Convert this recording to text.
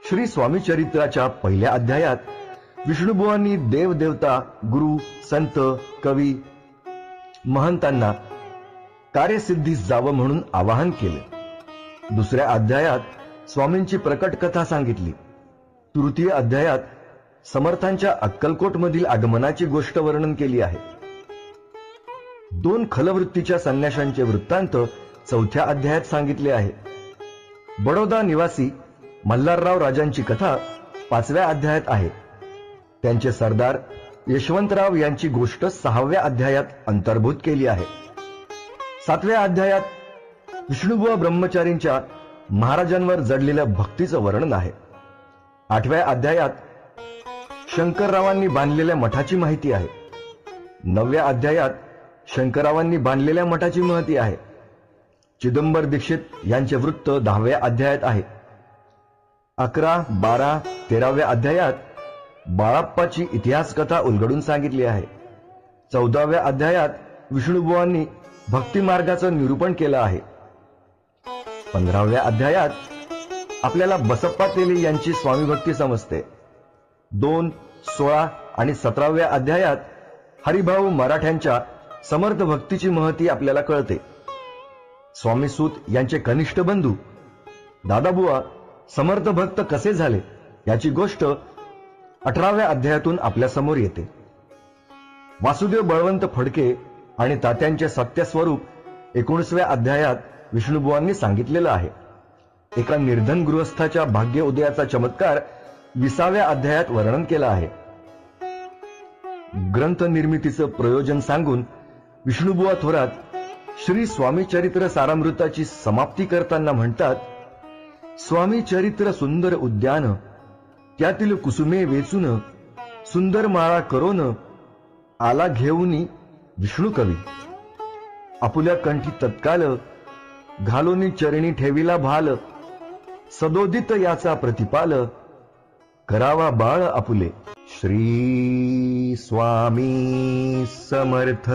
श्री स्वामी चरित्राच्या पहिल्या अध्यायात विष्णुबुवांनी देव देवता, गुरु, संत, कवी, महंतांना कार्यसिद्धीस जावं म्हणून आवाहन केले। दुसऱ्या अध्यायात स्वामींची प्रकट कथा सांगितली। तृतीय अध्यायात समर्थांच्या अक्कलकोट मधील आगमनाची गोष्ट वर्णन केली आहे। दोन खलवृत्तीच्या संन्याशांचे वृत्तांत चौथ्या अध्यायात सांगितले आहे। बडोदा निवासी मल्हारराव राजांची कथा पाचव्या अध्यायात आहे। त्यांचे सरदार यशवंतराव यांची गोष्ट सहाव्या अध्यायात अंतर्भूत केली आहे। सातव्या अध्यायात विष्णुबुवा ब्रह्मचारींच्या महाराजांवर जडलेल्या भक्तीचं वर्णन आहे। आठव्या अध्यायात शंकररावांनी बांधलेल्या मठाची माहिती आहे। नवव्या अध्यायात शंकररावांनी बांधलेल्या मठाची माहिती आहे। चिदंबर दीक्षित यांचे वृत्त 10व्या अध्यायात आहे। 11, 12, 13व्या अध्यायात बाळाप्पाची इतिहास कथा उलगडून सांगितली आहे। 14व्या अध्यायात विष्णुबुवांनी भक्ती मार्गाचं निरूपण केलं आहे। 15व्या अध्यायात आपल्याला बसप्पा तेली यांची स्वामी भक्ती समजते। 2, 16 आणि 17व्या अध्यायात हरिभाऊ मराठ्यांच्या समर्थ भक्तीची महती आपल्याला कळते। स्वामी सूत यांचे कनिष्ठ बंधू दादाबुवा समर्थ भक्त कसे झाले याची गोष्ट 18व्या अध्यायातून आपल्या समोर येते। वासुदेव बळवंत फडके आणि तात्यांचे सत्यस्वरूप 19व्या अध्यायात विष्णुबुवांनी सांगितलेलं आहे। एका निर्धन गृहस्थाच्या भाग्य उदयाचा चमत्कार 20व्या अध्यायात वर्णन केला आहे। ग्रंथ निर्मितीचं प्रयोजन सांगून विष्णुबुवा थोरात श्री स्वामी चरित्र सारामृताची समाप्ती करताना म्हणतात, स्वामी चरित्र सुंदर उद्यान, त्यातील कुसुमे वेचून, सुंदर माळा करोन, आला घेऊनी विष्णू कवी, आपुल्या कंठी तत्काल, घालोनी चरणी ठेविला भाल, सदोदित याचा प्रतिपाल, करावा बाळ आपुले। श्री स्वामी समर्थ।